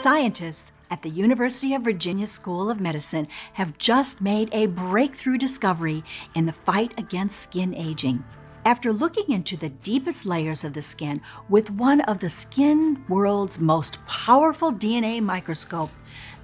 Scientists at the University of Virginia School of Medicine have just made a breakthrough discovery in the fight against skin aging. After looking into the deepest layers of the skin with one of the skin world's most powerful DNA microscope,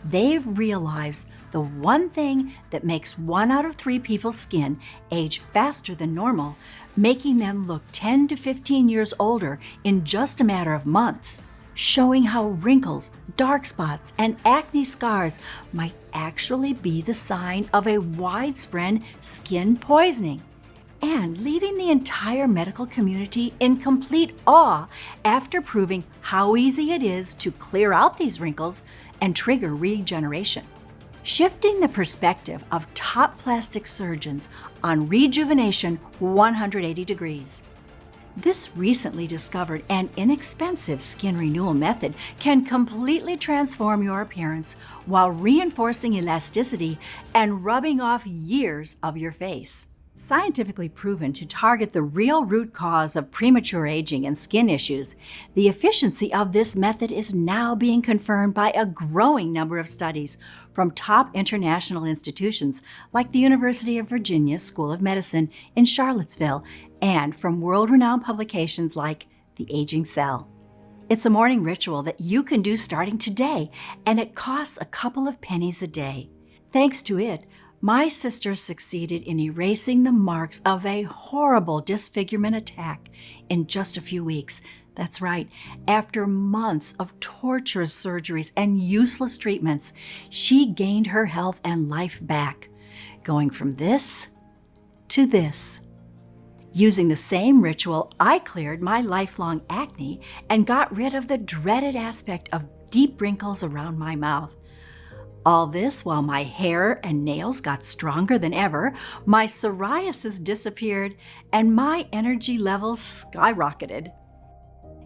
they've realized the one thing that makes 1 out of 3 people's skin age faster than normal, making them look 10 to 15 years older in just a matter of months, showing how wrinkles, dark spots, and acne scars might actually be the sign of a widespread skin poisoning, and leaving the entire medical community in complete awe after proving how easy it is to clear out these wrinkles and trigger regeneration. Shifting the perspective of top plastic surgeons on rejuvenation 180 degrees. This recently discovered and inexpensive skin renewal method can completely transform your appearance while reinforcing elasticity and rubbing off years of your face. Scientifically proven to target the real root cause of premature aging and skin issues, the efficiency of this method is now being confirmed by a growing number of studies from top international institutions like the University of Virginia School of Medicine in Charlottesville and from world-renowned publications like The Aging Cell. It's a morning ritual that you can do starting today, and it costs a couple of pennies a day. Thanks to it, my sister succeeded in erasing the marks of a horrible disfigurement attack in just a few weeks. That's right, after months of torturous surgeries and useless treatments, she gained her health and life back, going from this to this. Using the same ritual, I cleared my lifelong acne and got rid of the dreaded aspect of deep wrinkles around my mouth. All this while my hair and nails got stronger than ever, my psoriasis disappeared, and my energy levels skyrocketed.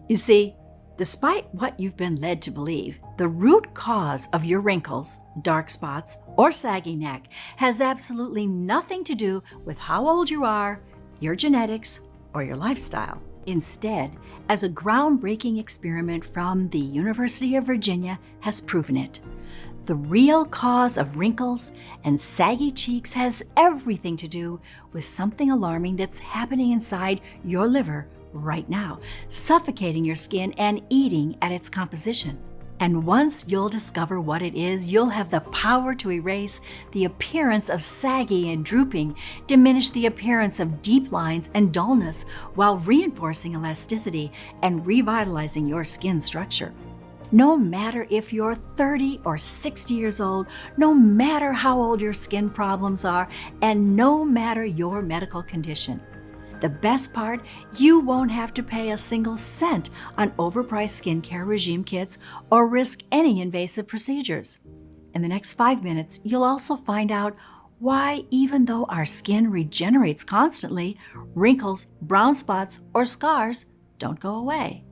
You see, despite what you've been led to believe, the root cause of your wrinkles, dark spots, or saggy neck has absolutely nothing to do with how old you are, your genetics, or your lifestyle. Instead, as a groundbreaking experiment from the University of Virginia has proven it, the real cause of wrinkles and saggy cheeks has everything to do with something alarming that's happening inside your liver right now, suffocating your skin and eating at its composition. And once you'll discover what it is, you'll have the power to erase the appearance of saggy and drooping, diminish the appearance of deep lines and dullness, while reinforcing elasticity and revitalizing your skin structure. No matter if you're 30 or 60 years old, no matter how old your skin problems are, and no matter your medical condition. The best part, you won't have to pay a single cent on overpriced skincare regime kits or risk any invasive procedures. In the next 5 minutes, you'll also find out why, even though our skin regenerates constantly, wrinkles, brown spots, or scars don't go away.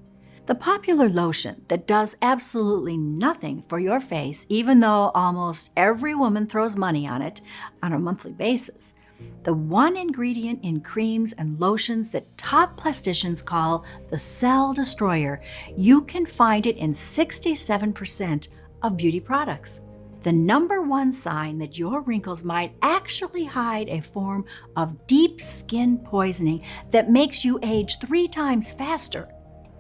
The popular lotion that does absolutely nothing for your face, even though almost every woman throws money on it on a monthly basis. The one ingredient in creams and lotions that top plasticians call the cell destroyer, you can find it in 67% of beauty products. The number one sign that your wrinkles might actually hide a form of deep skin poisoning that makes you age 3 times faster.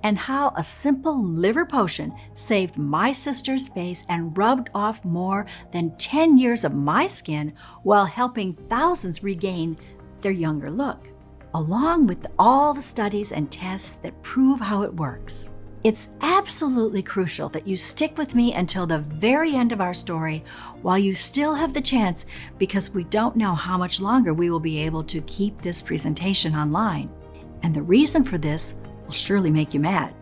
And how a simple liver potion saved my sister's face and rubbed off more than 10 years of my skin while helping thousands regain their younger look, along with all the studies and tests that prove how it works. It's absolutely crucial that you stick with me until the very end of our story while you still have the chance, because we don't know how much longer we will be able to keep this presentation online. And the reason for this will surely make you mad.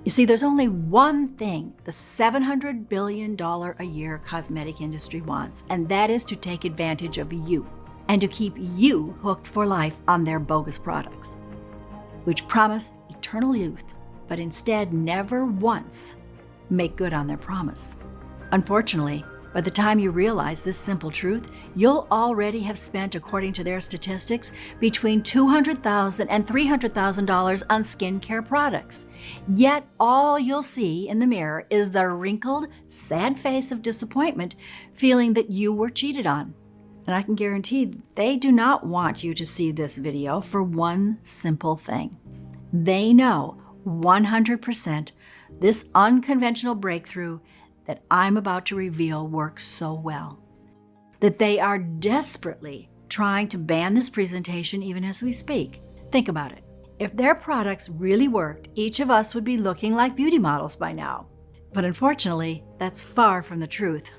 You see, there's only one thing the $700 billion a year cosmetic industry wants, and that is to take advantage of you and to keep you hooked for life on their bogus products, which promise eternal youth, but instead never once make good on their promise. Unfortunately, By the time you realize this simple truth, you'll already have spent, according to their statistics, between $200,000 and $300,000 on skincare products. Yet all you'll see in the mirror is the wrinkled, sad face of disappointment, feeling that you were cheated on. And I can guarantee they do not want you to see this video for one simple thing. They know 100% this unconventional breakthrough that I'm about to reveal works so well, that they are desperately trying to ban this presentation even as we speak. Think about it. If their products really worked, each of us would be looking like beauty models by now. But unfortunately, that's far from the truth.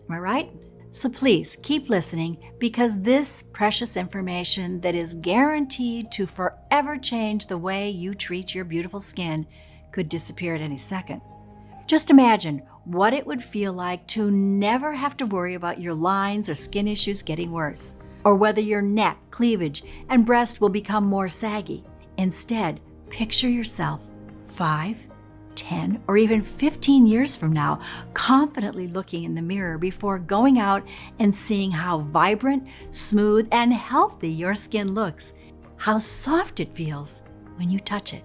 Am I right? So please keep listening, because this precious information that is guaranteed to forever change the way you treat your beautiful skin could disappear at any second. Just imagine what it would feel like to never have to worry about your lines or skin issues getting worse, or whether your neck, cleavage, and breast will become more saggy. Instead, picture yourself 5, 10, or even 15 years from now, confidently looking in the mirror before going out and seeing how vibrant, smooth, and healthy your skin looks, how soft it feels when you touch it.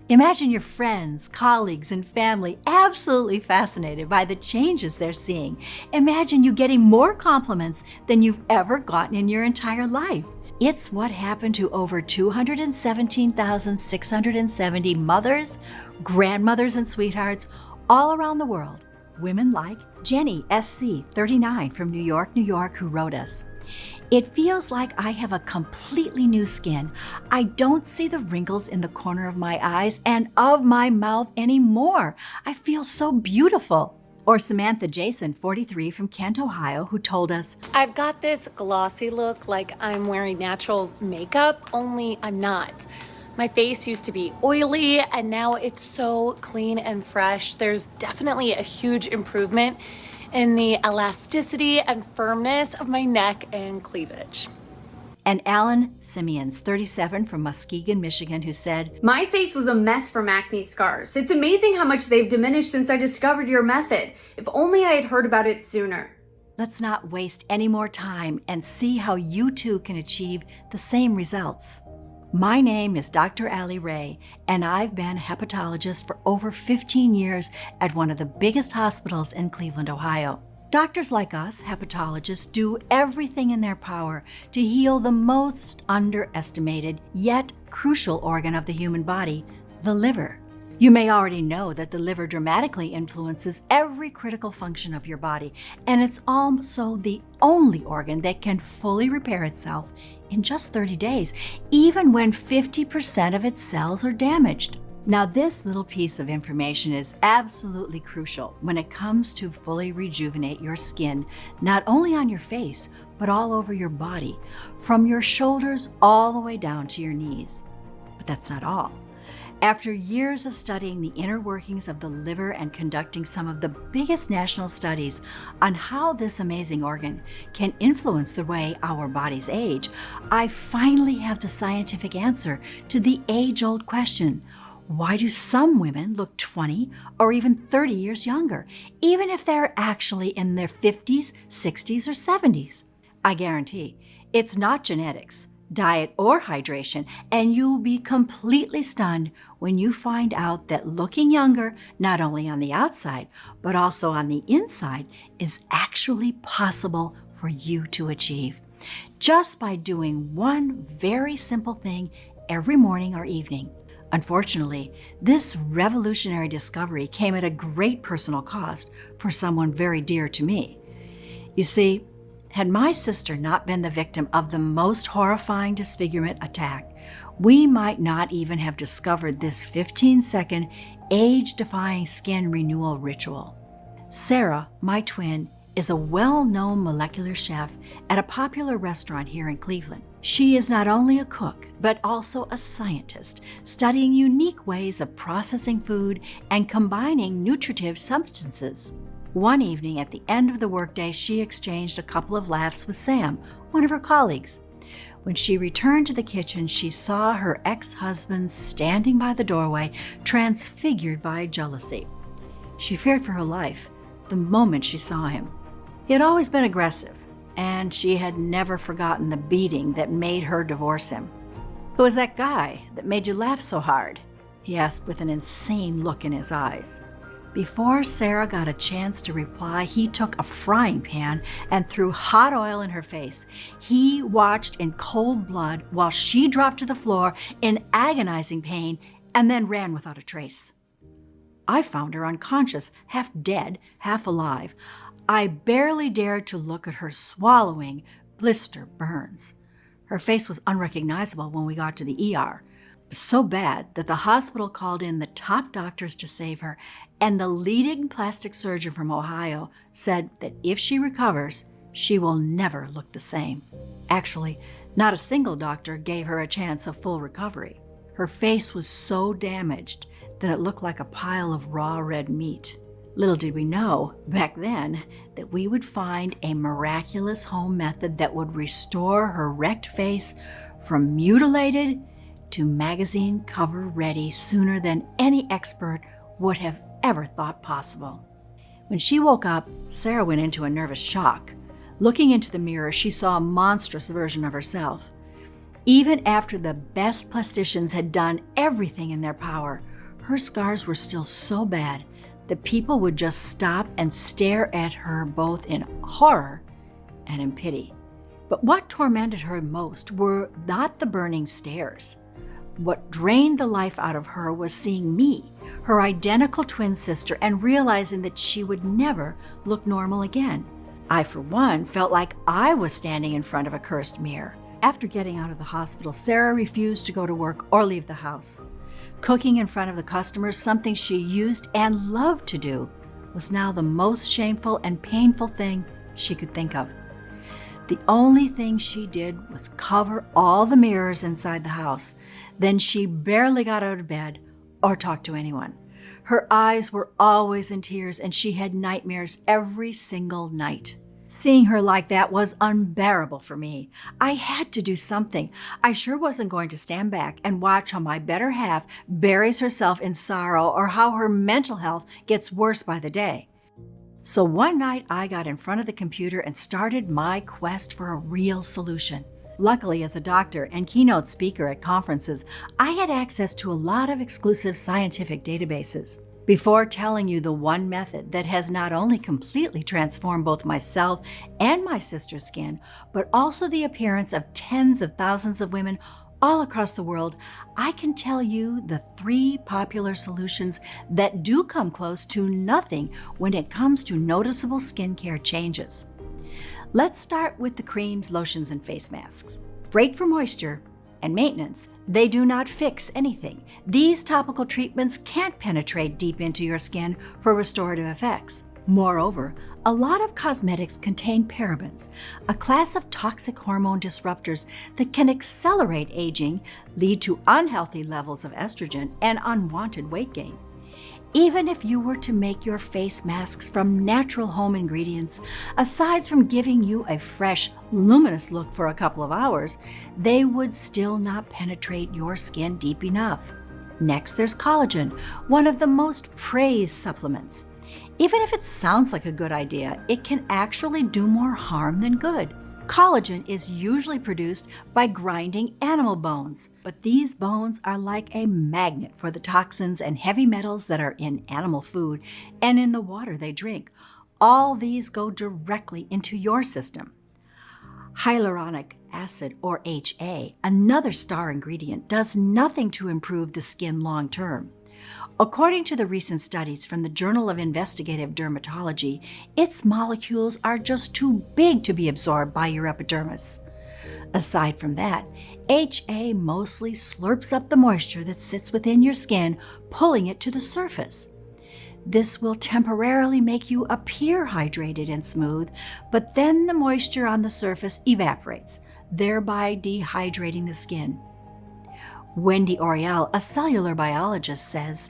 Imagine your friends, colleagues, and family absolutely fascinated by the changes they're seeing. Imagine you getting more compliments than you've ever gotten in your entire life. It's what happened to over 217,670 mothers, grandmothers, and sweethearts all around the world. Women like Jenny SC 39 from New York, New York, who wrote us. It feels like I have a completely new skin. I don't see the wrinkles in the corner of my eyes and of my mouth anymore. I feel so beautiful. Or Samantha Jason, 43 from Kent, Ohio, who told us, I've got this glossy look like I'm wearing natural makeup, only I'm not. My face used to be oily and now it's so clean and fresh. There's definitely a huge improvement in the elasticity and firmness of my neck and cleavage. And Alan Simeons, 37 from Muskegon, Michigan, who said, My face was a mess from acne scars. It's amazing how much they've diminished since I discovered your method. If only I had heard about it sooner. Let's not waste any more time and see how you too can achieve the same results. My name is Dr. Allie Ray, and I've been a hepatologist for over 15 years at one of the biggest hospitals in Cleveland, Ohio. Doctors like us, hepatologists, do everything in their power to heal the most underestimated yet crucial organ of the human body, the liver. You may already know that the liver dramatically influences every critical function of your body, and it's also the only organ that can fully repair itself in just 30 days, even when 50% of its cells are damaged. Now, this little piece of information is absolutely crucial when it comes to fully rejuvenate your skin, not only on your face, but all over your body, from your shoulders all the way down to your knees. But that's not all. After years of studying the inner workings of the liver and conducting some of the biggest national studies on how this amazing organ can influence the way our bodies age, I finally have the scientific answer to the age-old question: why do some women look 20 or even 30 years younger, even if they're actually in their 50s, 60s, or 70s? I guarantee it's not genetics, diet, or hydration, and you'll be completely stunned when you find out that looking younger, not only on the outside, but also on the inside, is actually possible for you to achieve, just by doing one very simple thing every morning or evening. Unfortunately, this revolutionary discovery came at a great personal cost for someone very dear to me. You see, had my sister not been the victim of the most horrifying disfigurement attack, we might not even have discovered this 15-second, age-defying skin renewal ritual. Sarah, my twin, is a well-known molecular chef at a popular restaurant here in Cleveland. She is not only a cook, but also a scientist, studying unique ways of processing food and combining nutritive substances. One evening at the end of the workday, she exchanged a couple of laughs with Sam, one of her colleagues. When she returned to the kitchen, she saw her ex-husband standing by the doorway, transfigured by jealousy. She feared for her life the moment she saw him. He had always been aggressive, and she had never forgotten the beating that made her divorce him. "Who was that guy that made you laugh so hard?" he asked with an insane look in his eyes. Before Sarah got a chance to reply, he took a frying pan and threw hot oil in her face. He watched in cold blood while she dropped to the floor in agonizing pain and then ran without a trace. I found her unconscious, half dead, half alive. I barely dared to look at her swallowing blister burns. Her face was unrecognizable when we got to the ER. So bad that the hospital called in the top doctors to save her, and the leading plastic surgeon from Ohio said that if she recovers, she will never look the same. Actually, not a single doctor gave her a chance of full recovery. Her face was so damaged that it looked like a pile of raw red meat. Little did we know back then that we would find a miraculous home method that would restore her wrecked face from mutilated to magazine cover ready sooner than any expert would have ever thought possible. When she woke up, Sarah went into a nervous shock. Looking into the mirror, she saw a monstrous version of herself. Even after the best plasticians had done everything in their power, her scars were still so bad that people would just stop and stare at her both in horror and in pity. But what tormented her most were not the burning stares. What drained the life out of her was seeing me, her identical twin sister, and realizing that she would never look normal again. I, for one, felt like I was standing in front of a cursed mirror. After getting out of the hospital, Sarah refused to go to work or leave the house. Cooking in front of the customers, something she used and loved to do, was now the most shameful and painful thing she could think of. The only thing she did was cover all the mirrors inside the house. Then she barely got out of bed or talked to anyone. Her eyes were always in tears, and she had nightmares every single night. Seeing her like that was unbearable for me. I had to do something. I sure wasn't going to stand back and watch how my better half buries herself in sorrow or how her mental health gets worse by the day. So one night I got in front of the computer and started my quest for a real solution. Luckily, as a doctor and keynote speaker at conferences, I had access to a lot of exclusive scientific databases. Before telling you the one method that has not only completely transformed both myself and my sister's skin, but also the appearance of tens of thousands of women all across the world, I can tell you the 3 popular solutions that do come close to nothing when it comes to noticeable skincare changes. Let's start with the creams, lotions, and face masks. Great for moisture and maintenance, they do not fix anything. These topical treatments can't penetrate deep into your skin for restorative effects. Moreover, a lot of cosmetics contain parabens, a class of toxic hormone disruptors that can accelerate aging, lead to unhealthy levels of estrogen, and unwanted weight gain. Even if you were to make your face masks from natural home ingredients, aside from giving you a fresh, luminous look for a couple of hours, they would still not penetrate your skin deep enough. Next, there's collagen, one of the most praised supplements. Even if it sounds like a good idea, it can actually do more harm than good. Collagen is usually produced by grinding animal bones, but these bones are like a magnet for the toxins and heavy metals that are in animal food and in the water they drink. All these go directly into your system. Hyaluronic acid, or HA, another star ingredient, does nothing to improve the skin long term. According to the recent studies from the Journal of Investigative Dermatology, its molecules are just too big to be absorbed by your epidermis. Aside from that, HA mostly slurps up the moisture that sits within your skin, pulling it to the surface. This will temporarily make you appear hydrated and smooth, but then the moisture on the surface evaporates, thereby dehydrating the skin. Wendy Oriel, a cellular biologist, says,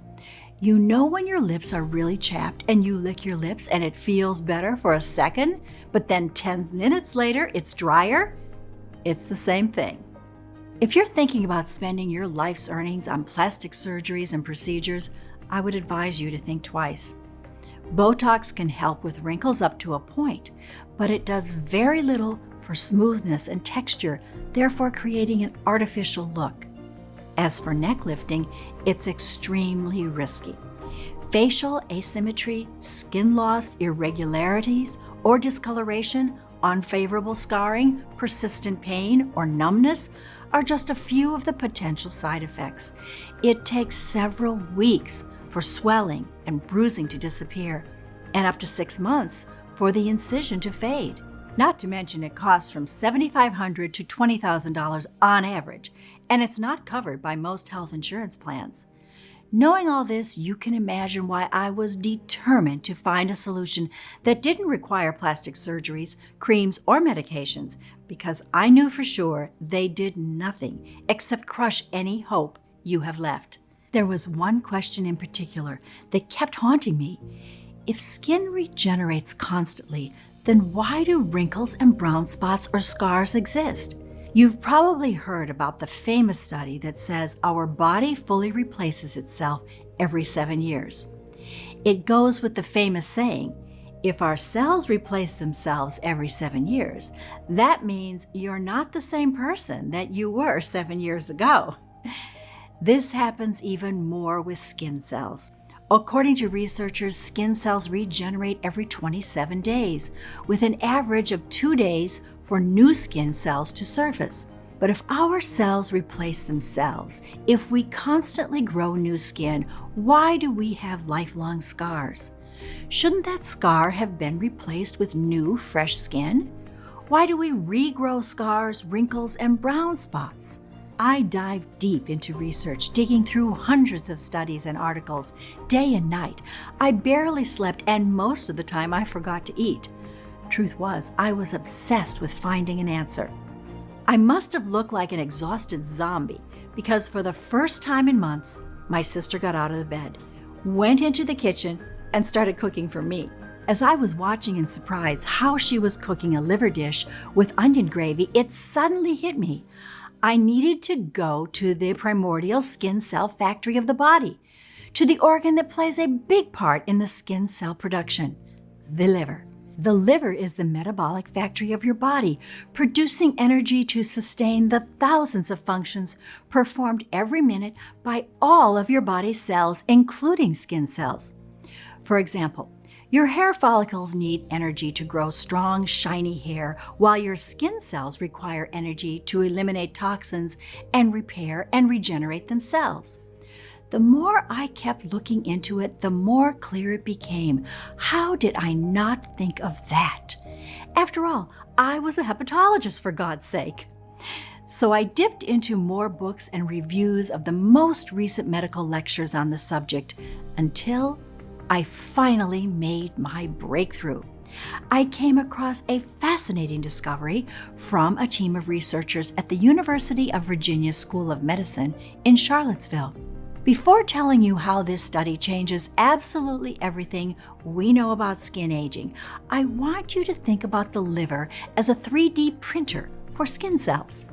"You know when your lips are really chapped and you lick your lips and it feels better for a second, but then 10 minutes later it's drier? It's the same thing." If you're thinking about spending your life's earnings on plastic surgeries and procedures, I would advise you to think twice. Botox can help with wrinkles up to a point, but it does very little for smoothness and texture, therefore creating an artificial look. As for neck lifting, it's extremely risky. Facial asymmetry, skin loss, irregularities, or discoloration, unfavorable scarring, persistent pain, or numbness are just a few of the potential side effects. It takes several weeks for swelling and bruising to disappear, and up to 6 months for the incision to fade. Not to mention it costs from $7,500 to $20,000 on average, and it's not covered by most health insurance plans. Knowing all this, you can imagine why I was determined to find a solution that didn't require plastic surgeries, creams, or medications, because I knew for sure they did nothing except crush any hope you have left. There was one question in particular that kept haunting me. If skin regenerates constantly, then why do wrinkles and brown spots or scars exist? You've probably heard about the famous study that says our body fully replaces itself every 7 years. It goes with the famous saying, if our cells replace themselves every 7 years, that means you're not the same person that you were 7 years ago. This happens even more with skin cells. According to researchers, skin cells regenerate every 27 days, with an average of 2 days for new skin cells to surface. But if our cells replace themselves, if we constantly grow new skin, why do we have lifelong scars? Shouldn't that scar have been replaced with new, fresh skin? Why do we regrow scars, wrinkles, and brown spots? I dive deep into research, digging through hundreds of studies and articles, day and night. I barely slept, and most of the time I forgot to eat. Truth was, I was obsessed with finding an answer. I must have looked like an exhausted zombie, because for the first time in months, my sister got out of the bed, went into the kitchen, and started cooking for me. As I was watching in surprise how she was cooking a liver dish with onion gravy, it suddenly hit me. I needed to go to the primordial skin cell factory of the body, to the organ that plays a big part in the skin cell production, the liver. The liver is the metabolic factory of your body, producing energy to sustain the thousands of functions performed every minute by all of your body's cells, including skin cells. For example, your hair follicles need energy to grow strong, shiny hair, while your skin cells require energy to eliminate toxins and repair and regenerate themselves. The more I kept looking into it, the more clear it became. How did I not think of that? After all, I was a hepatologist, for God's sake. So I dipped into more books and reviews of the most recent medical lectures on the subject until I finally made my breakthrough. I came across a fascinating discovery from a team of researchers at the University of Virginia School of Medicine in Charlottesville. Before telling you how this study changes absolutely everything we know about skin aging, I want you to think about the liver as a 3D printer for skin cells.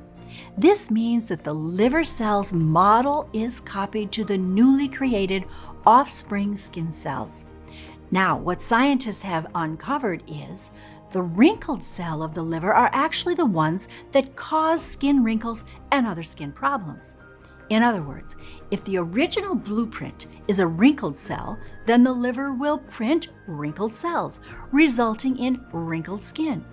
This means that the liver cell's model is copied to the newly created offspring skin cells. Now, what scientists have uncovered is the wrinkled cells of the liver are actually the ones that cause skin wrinkles and other skin problems. In other words, if the original blueprint is a wrinkled cell, then the liver will print wrinkled cells, resulting in wrinkled skin.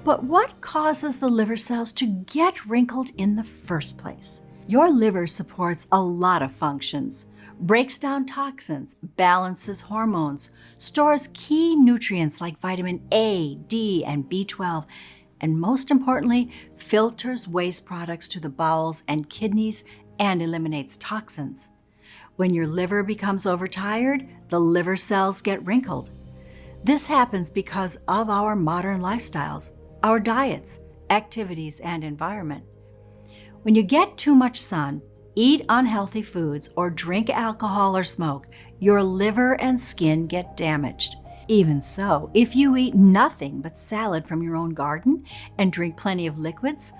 But what causes the liver cells to get wrinkled in the first place? Your liver supports a lot of functions. Breaks down toxins, balances hormones, stores key nutrients like vitamin A, D, and B12, and most importantly, filters waste products to the bowels and kidneys and eliminates toxins. When your liver becomes overtired, the liver cells get wrinkled. This happens because of our modern lifestyles, our diets, activities, and environment. When you get too much sun, eat unhealthy foods, or drink alcohol or smoke, your liver and skin get damaged. Even so, if you eat nothing but salad from your own garden and drink plenty of liquids,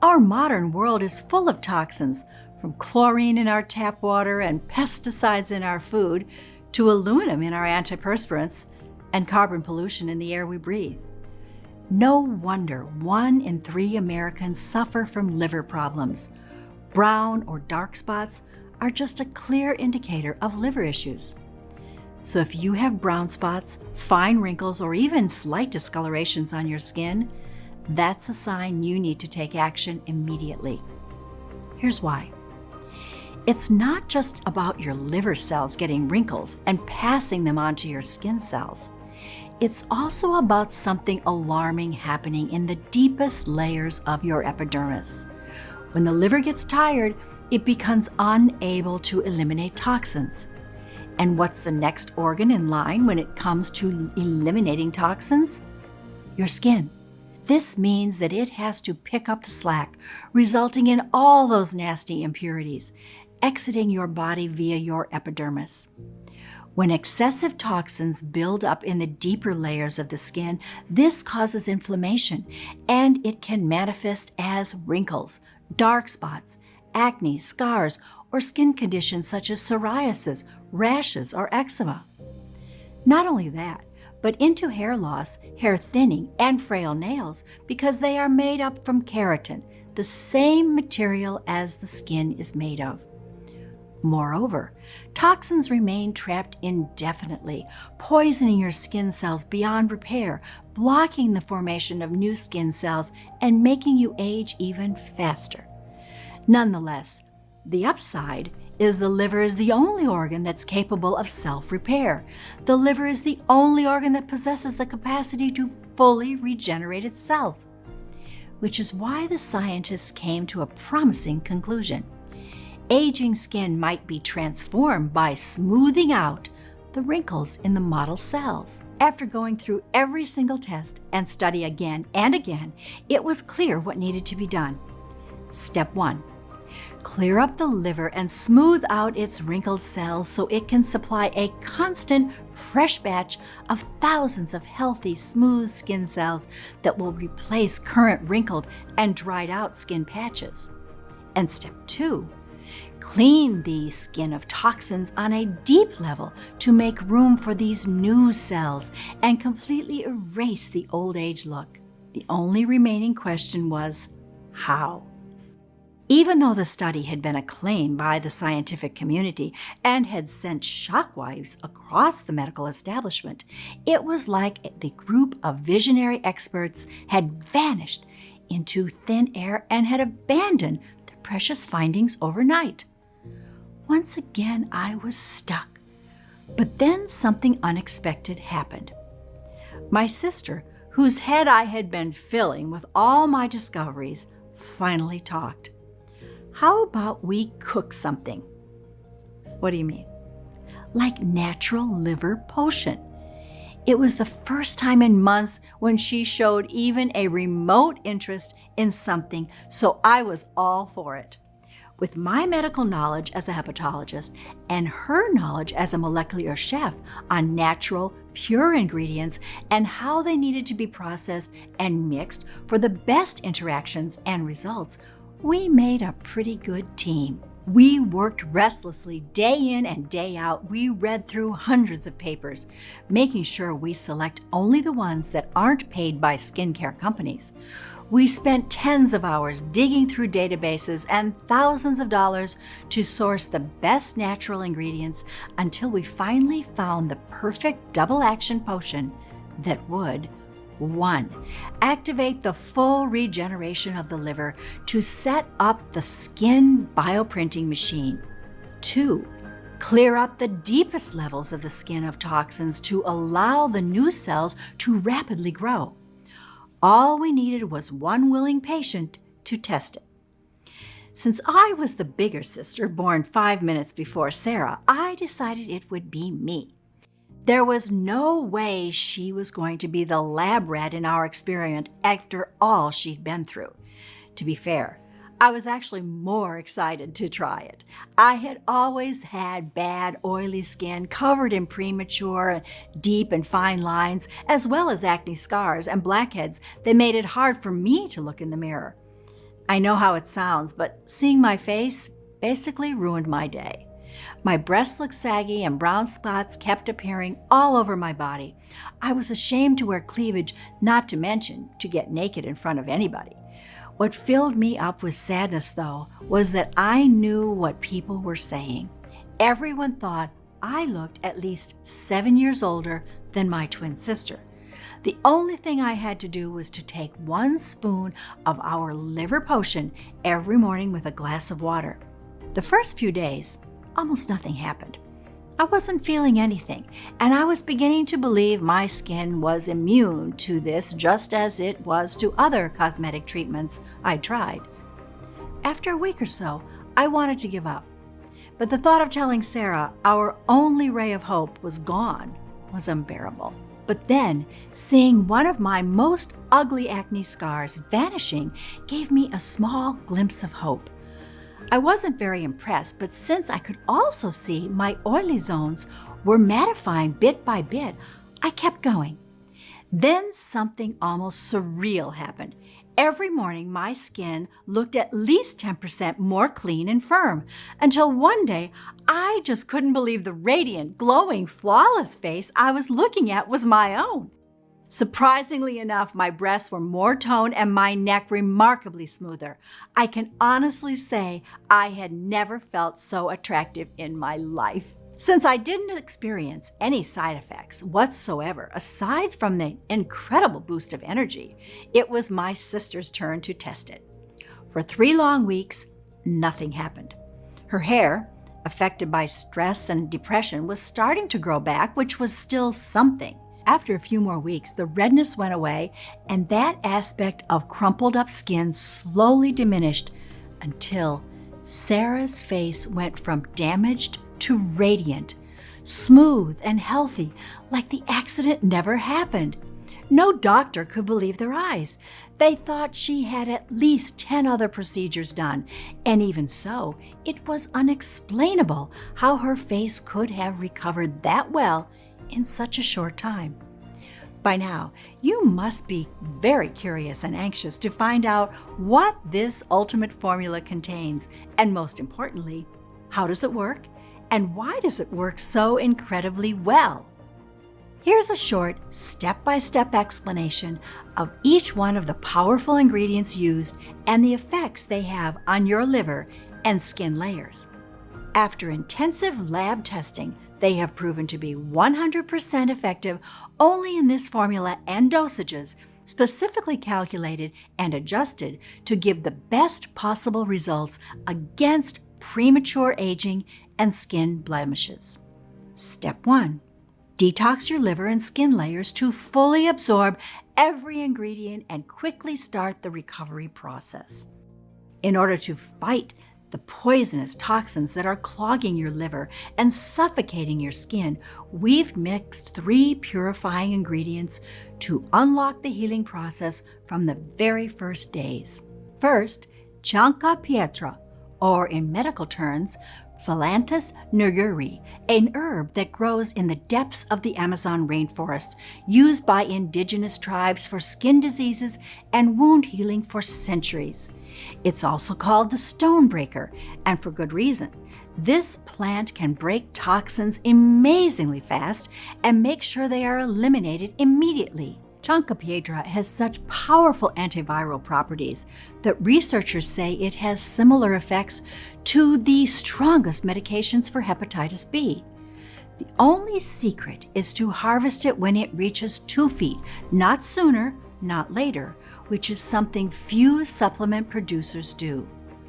our modern world is full of toxins, from chlorine in our tap water and pesticides in our food to aluminum in our antiperspirants, and carbon pollution in the air we breathe. No wonder 1 in 3 Americans suffer from liver problems. Brown or dark spots are just a clear indicator of liver issues. So if you have brown spots, fine wrinkles, or even slight discolorations on your skin, that's a sign you need to take action immediately. Here's why. It's not just about your liver cells getting wrinkles and passing them on to your skin cells. It's also about something alarming happening in the deepest layers of your epidermis. When the liver gets tired, it becomes unable to eliminate toxins. And what's the next organ in line when it comes to eliminating toxins? Your skin. This means that it has to pick up the slack, resulting in all those nasty impurities exiting your body via your epidermis. When excessive toxins build up in the deeper layers of the skin, this causes inflammation, and it can manifest as wrinkles, dark spots, acne, scars, or skin conditions such as psoriasis, rashes, or eczema. Not only that, but into hair loss, hair thinning, and frail nails because they are made up from keratin, the same material as the skin is made of. Moreover, toxins remain trapped indefinitely, poisoning your skin cells beyond repair, blocking the formation of new skin cells, and making you age even faster. Nonetheless, the upside is the liver is the only organ that's capable of self-repair. The liver is the only organ that possesses the capacity to fully regenerate itself, which is why the scientists came to a promising conclusion. Aging skin might be transformed by smoothing out the wrinkles in the model cells. After going through every single test and study again and again, it was clear what needed to be done. Step 1. Clear up the liver and smooth out its wrinkled cells so it can supply a constant, fresh batch of thousands of healthy, smooth skin cells that will replace current wrinkled and dried out skin patches. And step 2. Clean the skin of toxins on a deep level to make room for these new cells and completely erase the old age look. The only remaining question was, how? Even though the study had been acclaimed by the scientific community and had sent shockwaves across the medical establishment, it was like the group of visionary experts had vanished into thin air and had abandoned their precious findings overnight. Once again, I was stuck. But then something unexpected happened. My sister, whose head I had been filling with all my discoveries, finally talked. How about we cook something? What do you mean? Like natural liver potion. It was the first time in months when she showed even a remote interest in something, so I was all for it. With my medical knowledge as a hepatologist and her knowledge as a molecular chef on natural, pure ingredients and how they needed to be processed and mixed for the best interactions and results, we made a pretty good team. We worked restlessly day in and day out. We read through hundreds of papers, making sure we select only the ones that aren't paid by skincare companies. We spent tens of hours digging through databases and thousands of dollars to source the best natural ingredients until we finally found the perfect double-action potion that would 1. Activate the full regeneration of the liver to set up the skin bioprinting machine. 2. Clear up the deepest levels of the skin of toxins to allow the new cells to rapidly grow. All we needed was one willing patient to test it. Since I was the bigger sister, born 5 minutes before Sarah, I decided it would be me. There was no way she was going to be the lab rat in our experiment after all she'd been through. To be fair, I was actually more excited to try it. I had always had bad, oily skin covered in premature, deep and fine lines, as well as acne scars and blackheads that made it hard for me to look in the mirror. I know how it sounds, but seeing my face basically ruined my day. My breasts looked saggy and brown spots kept appearing all over my body. I was ashamed to wear cleavage, not to mention to get naked in front of anybody. What filled me up with sadness, though, was that I knew what people were saying. Everyone thought I looked at least 7 years older than my twin sister. The only thing I had to do was to take 1 spoon of our liver potion every morning with a glass of water. The first few days, almost nothing happened. I wasn't feeling anything, and I was beginning to believe my skin was immune to this just as it was to other cosmetic treatments I'd tried. After a week or so, I wanted to give up. But the thought of telling Sarah our only ray of hope was gone was unbearable. But then, seeing one of my most ugly acne scars vanishing gave me a small glimpse of hope. I wasn't very impressed, but since I could also see my oily zones were mattifying bit by bit, I kept going. Then something almost surreal happened. Every morning, my skin looked at least 10% more clean and firm, until one day, I just couldn't believe the radiant, glowing, flawless face I was looking at was my own. Surprisingly enough, my breasts were more toned and my neck remarkably smoother. I can honestly say I had never felt so attractive in my life. Since I didn't experience any side effects whatsoever, aside from the incredible boost of energy, it was my sister's turn to test it. For 3 long weeks, nothing happened. Her hair, affected by stress and depression, was starting to grow back, which was still something. After a few more weeks, the redness went away, and that aspect of crumpled up skin slowly diminished until Sarah's face went from damaged to radiant, smooth and healthy, like the accident never happened. No doctor could believe their eyes. They thought she had at least 10 other procedures done, and even so, it was unexplainable how her face could have recovered that well in such a short time. By now, you must be very curious and anxious to find out what this ultimate formula contains, and most importantly, how does it work? And why does it work so incredibly well? Here's a short, step-by-step explanation of each one of the powerful ingredients used and the effects they have on your liver and skin layers. After intensive lab testing, they have proven to be 100% effective only in this formula and dosages, specifically calculated and adjusted to give the best possible results against premature aging and skin blemishes. Step 1. Detox your liver and skin layers to fully absorb every ingredient and quickly start the recovery process. In order to fight the poisonous toxins that are clogging your liver and suffocating your skin, we've mixed 3 purifying ingredients to unlock the healing process from the very first days. First, Cianca pietra, or in medical terms, Philanthus nuguri, an herb that grows in the depths of the Amazon rainforest, used by indigenous tribes for skin diseases and wound healing for centuries. It's also called the stone breaker, and for good reason. This plant can break toxins amazingly fast and make sure they are eliminated immediately. Cianca pietra has such powerful antiviral properties that researchers say it has similar effects to the strongest medications for hepatitis B. The only secret is to harvest it when it reaches 2 feet, not sooner, not later, which is something few supplement producers do.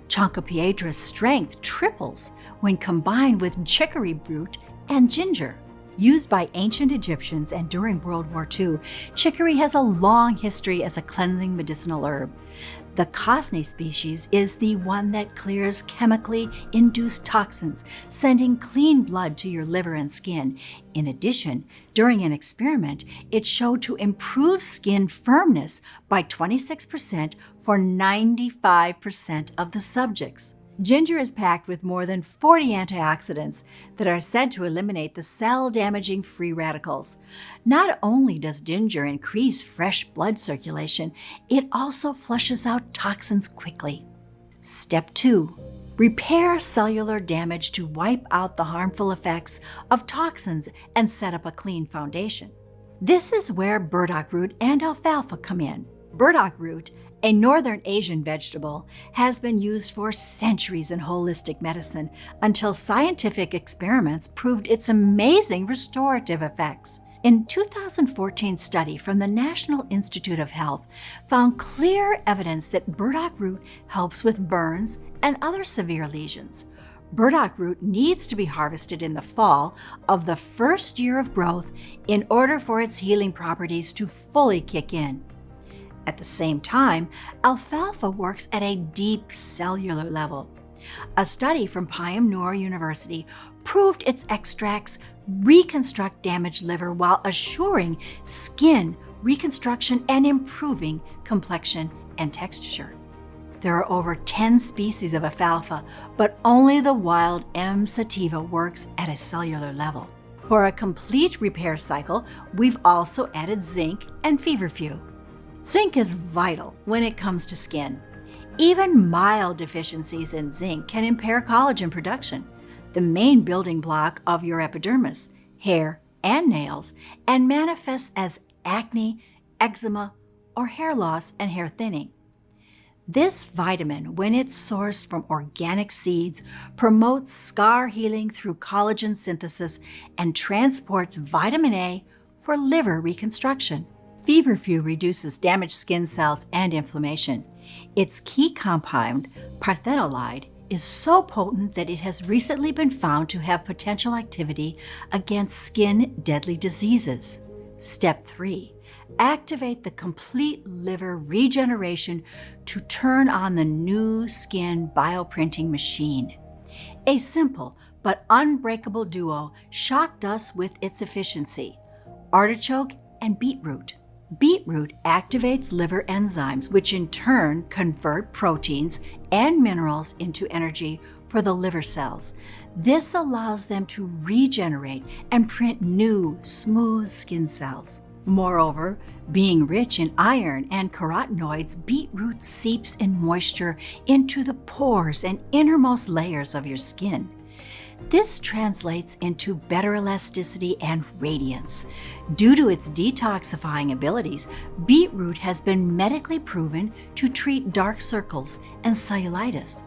Cianca pietra's strength triples when combined with chicory root and ginger. Used by ancient Egyptians and during World War II, chicory has a long history as a cleansing medicinal herb. The Cosney species is the one that clears chemically induced toxins, sending clean blood to your liver and skin. In addition, during an experiment, it showed to improve skin firmness by 26% for 95% of the subjects. Ginger is packed with more than 40 antioxidants that are said to eliminate the cell-damaging free radicals. Not only does ginger increase fresh blood circulation, it also flushes out toxins quickly. Step 2. repair cellular damage to wipe out the harmful effects of toxins and set up a clean foundation. This is where burdock root and alfalfa come in. Burdock root, a northern Asian vegetable, has been used for centuries in holistic medicine until scientific experiments proved its amazing restorative effects. A 2014 study from the National Institute of Health found clear evidence that burdock root helps with burns and other severe lesions. Burdock root needs to be harvested in the fall of the first year of growth in order for its healing properties to fully kick in. At the same time, alfalfa works at a deep cellular level. A study from Pioneer University proved its extracts reconstruct damaged liver while assuring skin reconstruction and improving complexion and texture. There are over 10 species of alfalfa, but only the wild M. sativa works at a cellular level. For a complete repair cycle, we've also added zinc and feverfew. Zinc is vital when it comes to skin. Even mild deficiencies in zinc can impair collagen production, the main building block of your epidermis, hair, and nails, and manifests as acne, eczema, or hair loss and hair thinning. This vitamin, when it's sourced from organic seeds, promotes scar healing through collagen synthesis and transports vitamin A for liver reconstruction. Feverfew reduces damaged skin cells and inflammation. Its key compound, parthenolide, is so potent that it has recently been found to have potential activity against skin deadly diseases. Step 3. Activate the complete liver regeneration to turn on the new skin bioprinting machine. A simple but unbreakable duo shocked us with its efficiency: artichoke and beetroot. Beetroot activates liver enzymes, which in turn convert proteins and minerals into energy for the liver cells. This allows them to regenerate and print new, smooth skin cells. Moreover, being rich in iron and carotenoids, beetroot seeps in moisture into the pores and innermost layers of your skin. This translates into better elasticity and radiance. Due to its detoxifying abilities, beetroot has been medically proven to treat dark circles and cellulitis.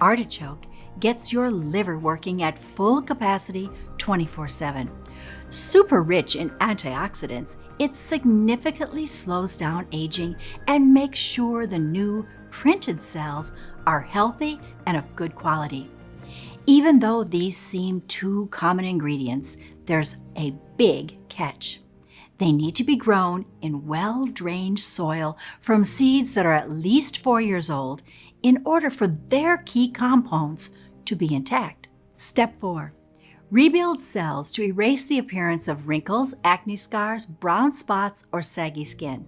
Artichoke gets your liver working at full capacity 24/7. Super rich in antioxidants, it significantly slows down aging and makes sure the new printed cells are healthy and of good quality. Even though these seem two common ingredients, there's a big catch. They need to be grown in well-drained soil from seeds that are at least 4 years old in order for their key components to be intact. Step 4. Rebuild cells to erase the appearance of wrinkles, acne scars, brown spots, or saggy skin.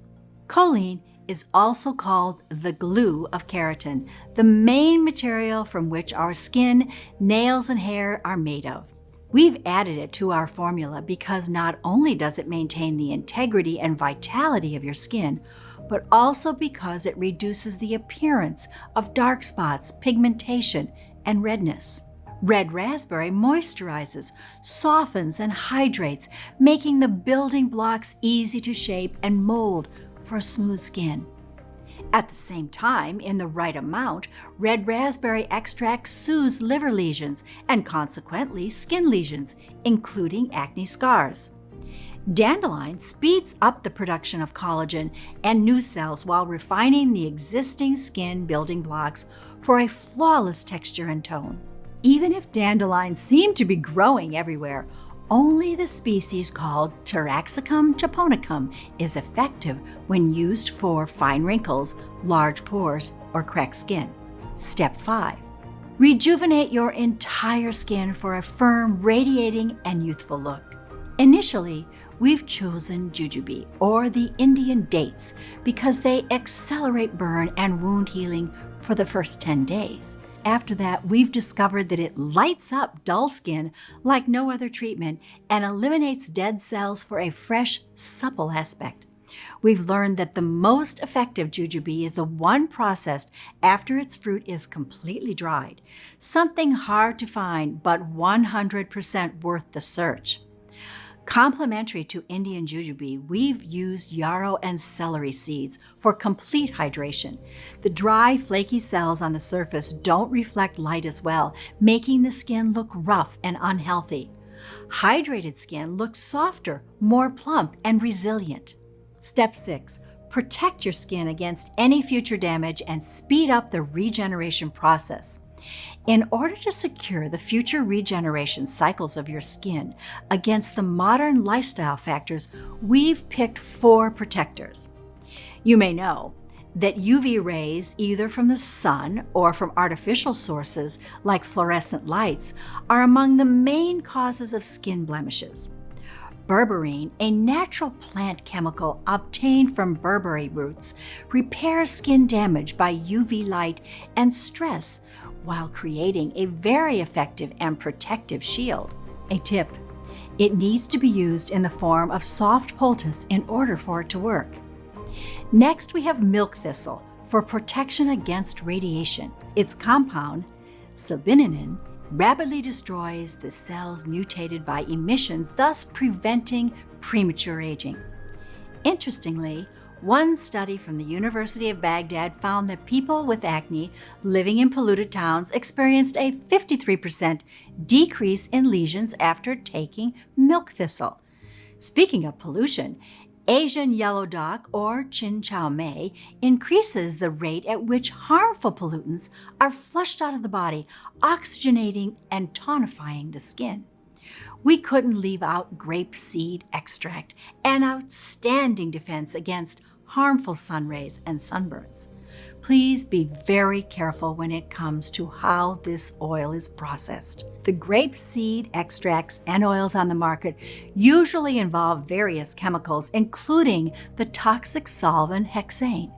Choline is also called the glue of keratin, the main material from which our skin, nails, and hair are made of. We've added it to our formula because not only does it maintain the integrity and vitality of your skin, but also because it reduces the appearance of dark spots, pigmentation, and redness. Red raspberry moisturizes, softens, and hydrates, making the building blocks easy to shape and mold for smooth skin. At the same time, in the right amount, red raspberry extract soothes liver lesions and consequently skin lesions, including acne scars. Dandelion speeds up the production of collagen and new cells while refining the existing skin building blocks for a flawless texture and tone. Even if dandelions seem to be growing everywhere, only the species called Taraxacum japonicum is effective when used for fine wrinkles, large pores, or cracked skin. Step 5. Rejuvenate your entire skin for a firm, radiating, and youthful look. Initially, we've chosen jujube, or the Indian dates, because they accelerate burn and wound healing for the first 10 days. After that, we've discovered that it lights up dull skin like no other treatment and eliminates dead cells for a fresh, supple aspect. We've learned that the most effective jujube is the one processed after its fruit is completely dried, something hard to find but 100% worth the search. Complementary to Indian jujube, we've used yarrow and celery seeds for complete hydration. The dry, flaky cells on the surface don't reflect light as well, making the skin look rough and unhealthy. Hydrated skin looks softer, more plump, and resilient. Step 6. Protect your skin against any future damage and speed up the regeneration process. In order to secure the future regeneration cycles of your skin against the modern lifestyle factors, we've picked 4 protectors. You may know that UV rays, either from the sun or from artificial sources like fluorescent lights, are among the main causes of skin blemishes. Berberine, a natural plant chemical obtained from berberry roots, repairs skin damage by UV light and stress while creating a very effective and protective shield. A tip: it needs to be used in the form of soft poultice in order for it to work. Next, we have milk thistle for protection against radiation. Its compound, silbininin, rapidly destroys the cells mutated by emissions, thus preventing premature aging. Interestingly, one study from the University of Baghdad found that people with acne living in polluted towns experienced a 53% decrease in lesions after taking milk thistle. Speaking of pollution, Asian yellow dock, or chin chow mei, increases the rate at which harmful pollutants are flushed out of the body, oxygenating and tonifying the skin. We couldn't leave out grape seed extract, an outstanding defense against harmful sun rays and sunburns. Please be very careful when it comes to how this oil is processed. The grape seed extracts and oils on the market usually involve various chemicals, including the toxic solvent hexane.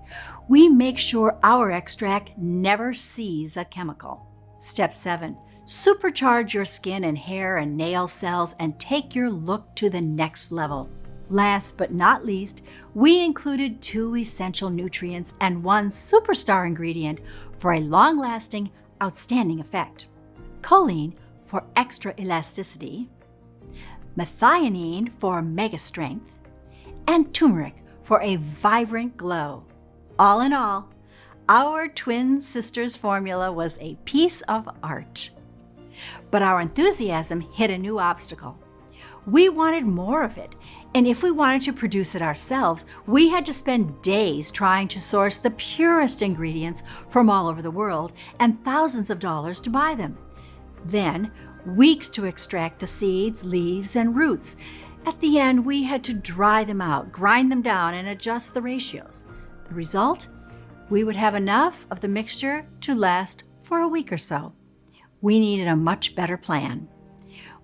We make sure our extract never sees a chemical. Step 7. Supercharge your skin and hair and nail cells and take your look to the next level. Last but not least, we included 2 essential nutrients and 1 superstar ingredient for a long-lasting, outstanding effect. Choline for extra elasticity, methionine for mega strength, and turmeric for a vibrant glow. All in all, our twin sisters formula was a piece of art. But our enthusiasm hit a new obstacle. We wanted more of it, and if we wanted to produce it ourselves, we had to spend days trying to source the purest ingredients from all over the world and thousands of dollars to buy them. Then, weeks to extract the seeds, leaves, and roots. At the end, we had to dry them out, grind them down, and adjust the ratios. The result? We would have enough of the mixture to last for a week or so. We needed a much better plan.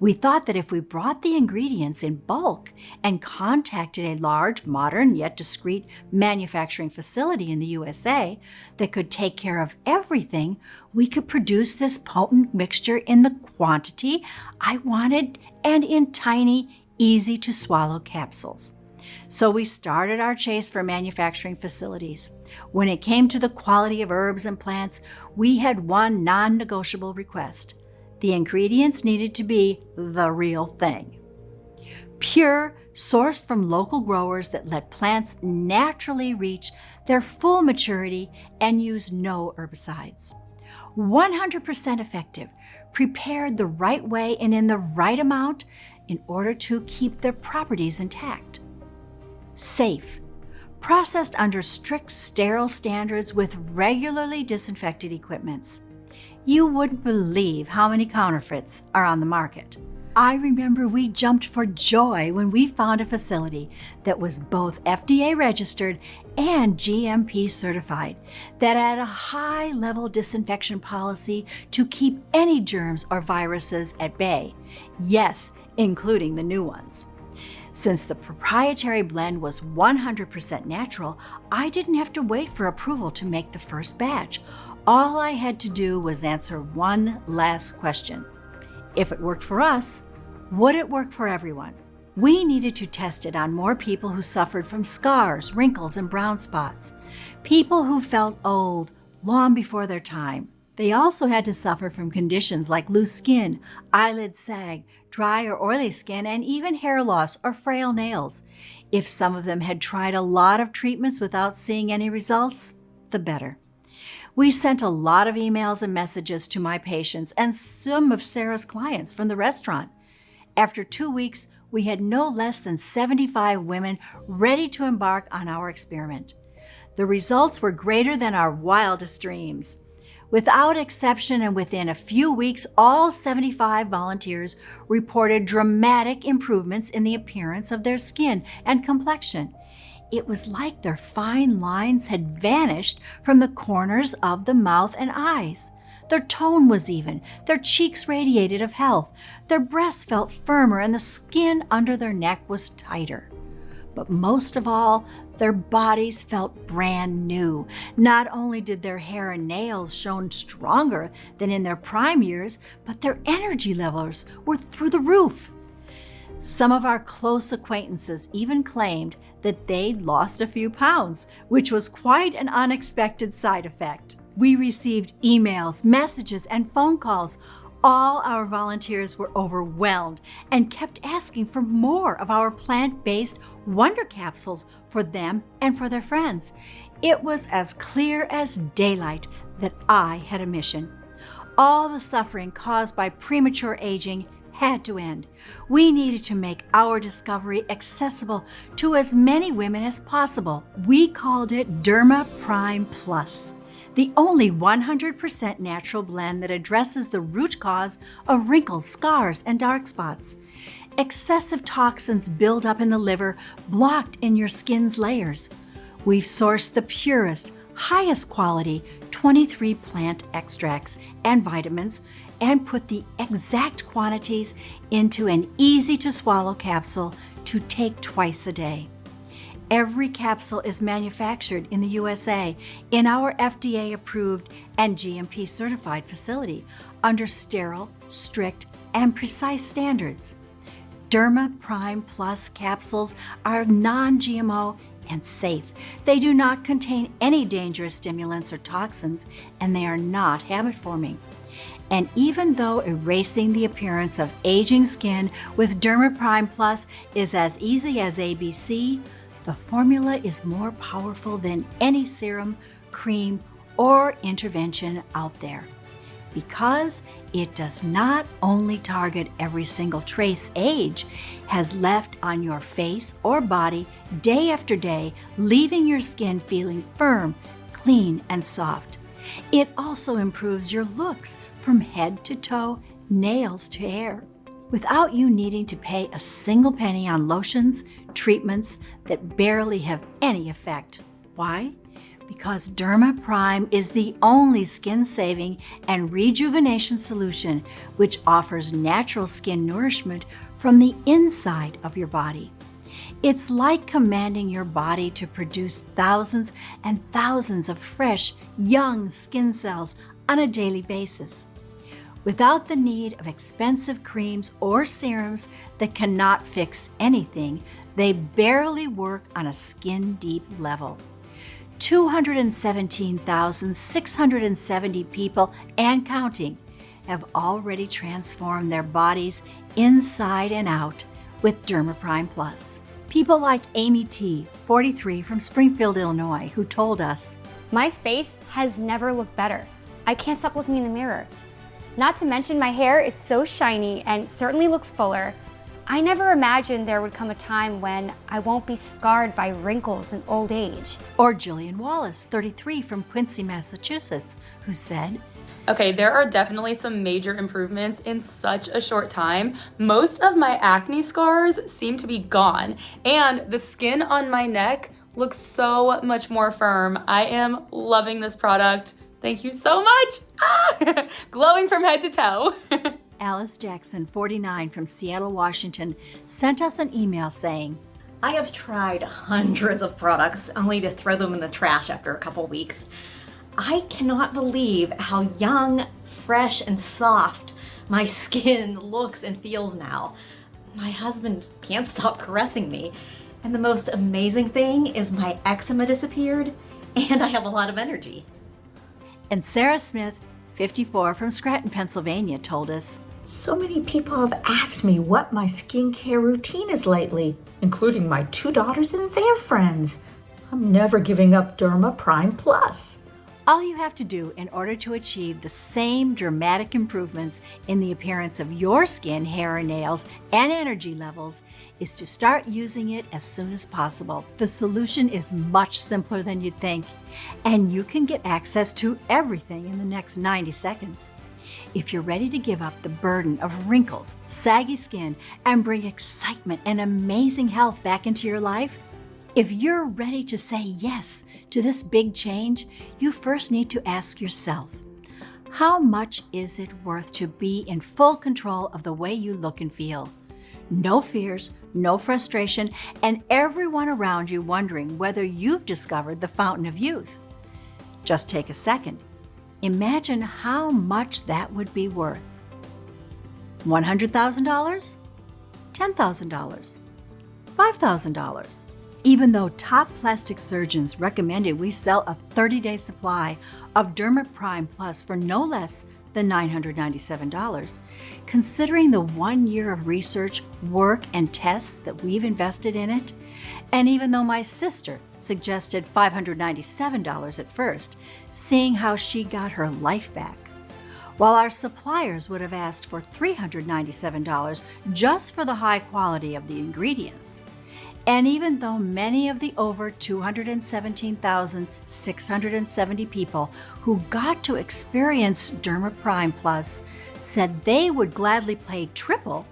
We thought that if we brought the ingredients in bulk and contacted a large, modern, yet discreet manufacturing facility in the USA that could take care of everything, we could produce this potent mixture in the quantity I wanted and in tiny, easy-to-swallow capsules. So we started our chase for manufacturing facilities. When it came to the quality of herbs and plants, we had one non-negotiable request. The ingredients needed to be the real thing. Pure, sourced from local growers that let plants naturally reach their full maturity and use no herbicides. 100% effective, prepared the right way and in the right amount in order to keep their properties intact. Safe, processed under strict sterile standards with regularly disinfected equipments. You wouldn't believe how many counterfeits are on the market. I remember we jumped for joy when we found a facility that was both FDA registered and GMP certified, that had a high-level disinfection policy to keep any germs or viruses at bay, yes, including the new ones. Since the proprietary blend was 100% natural, I didn't have to wait for approval to make the first batch. All I had to do was answer one last question. If it worked for us, would it work for everyone? We needed to test it on more people who suffered from scars, wrinkles, and brown spots. People who felt old long before their time. They also had to suffer from conditions like loose skin, eyelid sag, dry or oily skin, and even hair loss or frail nails. If some of them had tried a lot of treatments without seeing any results, the better. We sent a lot of emails and messages to my patients and some of Sarah's clients from the restaurant. After 2 weeks, we had no less than 75 women ready to embark on our experiment. The results were greater than our wildest dreams. Without exception and within a few weeks, all 75 volunteers reported dramatic improvements in the appearance of their skin and complexion. It was like their fine lines had vanished from the corners of the mouth and eyes. Their tone was even, their cheeks radiated of health, their breasts felt firmer, and the skin under their neck was tighter. But most of all, their bodies felt brand new. Not only did their hair and nails shone stronger than in their prime years, but their energy levels were through the roof. Some of our close acquaintances even claimed that they'd lost a few pounds, which was quite an unexpected side effect. We received emails, messages, and phone calls. All our volunteers were overwhelmed and kept asking for more of our plant-based wonder capsules for them and for their friends. It was as clear as daylight that I had a mission. All the suffering caused by premature aging had to end. We needed to make our discovery accessible to as many women as possible. We called it DermaPrime Plus, the only 100% natural blend that addresses the root cause of wrinkles, scars, and dark spots. Excessive toxins build up in the liver, blocked in your skin's layers. We've sourced the purest, highest quality 23 plant extracts and vitamins and put the exact quantities into an easy-to-swallow capsule to take twice a day. Every capsule is manufactured in the USA in our FDA-approved and GMP-certified facility under sterile, strict, and precise standards. DermaPrime Plus capsules are non-GMO and safe. They do not contain any dangerous stimulants or toxins, and they are not habit-forming. And even though erasing the appearance of aging skin with DermaPrime Plus is as easy as ABC, the formula is more powerful than any serum, cream, or intervention out there. Because it does not only target every single trace age has left on your face or body day after day, leaving your skin feeling firm, clean, and soft. It also improves your looks from head to toe, nails to hair, without you needing to pay a single penny on lotions, treatments that barely have any effect. Why? Because DermaPrime is the only skin-saving and rejuvenation solution which offers natural skin nourishment from the inside of your body. It's like commanding your body to produce thousands and thousands of fresh, young skin cells on a daily basis, without the need of expensive creams or serums that cannot fix anything. They barely work on a skin-deep level. 217,670 people and counting have already transformed their bodies inside and out with DermaPrime Plus. People like Amy T., 43, from Springfield, Illinois, who told us, "My face has never looked better. I can't stop looking in the mirror. Not to mention my hair is so shiny and certainly looks fuller. I never imagined there would come a time when I won't be scarred by wrinkles and old age." Or Jillian Wallace, 33, from Quincy, Massachusetts, who said, "Okay, there are definitely some major improvements in such a short time. Most of my acne scars seem to be gone, and the skin on my neck looks so much more firm. I am loving this product. Thank you so much." Glowing from head to toe. Alice Jackson, 49, from Seattle, Washington, sent us an email saying, "I have tried hundreds of products only to throw them in the trash after a couple weeks. I cannot believe how young, fresh, and soft my skin looks and feels now. My husband can't stop caressing me. And the most amazing thing is my eczema disappeared and I have a lot of energy. And Sarah Smith, 54, from Scranton, Pennsylvania, told us, So many people have asked me what my skincare routine is lately, including my 2 daughters and their friends. I'm never giving up DermaPrime Plus. all you have to do in order to achieve the same dramatic improvements in the appearance of your skin, hair, and nails, and energy levels is to start using it as soon as possible. The solution is much simpler than you'd think, and you can get access to everything in the next 90 seconds. If you're ready to give up the burden of wrinkles, saggy skin, and bring excitement and amazing health back into your life, if you're ready to say yes to this big change, you first need to ask yourself, how much is it worth to be in full control of the way you look and feel? No fears, no frustration, and everyone around you wondering whether you've discovered the fountain of youth. Just take a second. Imagine how much that would be worth. $100,000? $10,000? $5,000? Even though top plastic surgeons recommended we sell a 30-day supply of DermaPrime Plus for no less than $997, considering the 1 year of research, work, and tests that we've invested in it, and even though my sister suggested $597 at first, seeing how she got her life back, while our suppliers would have asked for $397 just for the high quality of the ingredients. And even though many of the over 217,670 people who got to experience DermaPrime Plus said they would gladly pay triple,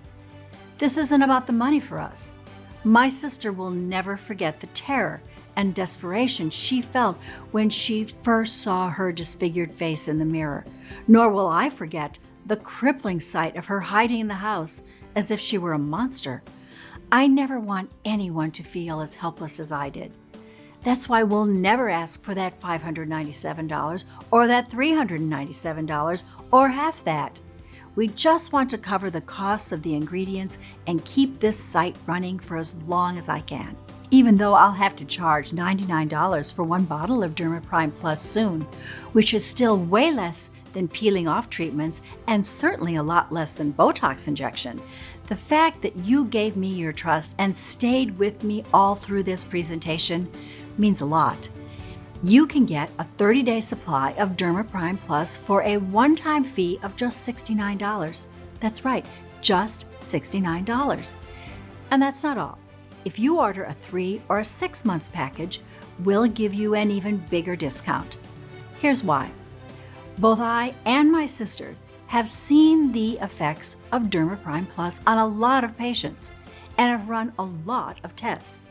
this isn't about the money for us. My sister will never forget the terror and desperation she felt when she first saw her disfigured face in the mirror, nor will I forget the crippling sight of her hiding in the house as if she were a monster. I never want anyone to feel as helpless as I did. That's why we'll never ask for that $597 or that $397 or half that. We just want to cover the costs of the ingredients and keep this site running for as long as I can. Even though I'll have to charge $99 for 1 bottle of DermaPrime Plus soon, which is still way less than peeling off treatments and certainly a lot less than Botox injection. The fact that you gave me your trust and stayed with me all through this presentation means a lot. You can get a 30-day supply of DermaPrime Plus for a one-time fee of just $69. That's right, just $69. And that's not all. If you order a 3 or a 6 month package, we'll give you an even bigger discount. Here's why. Both I and my sister have seen the effects of DermaPrime Plus on a lot of patients and have run a lot of tests.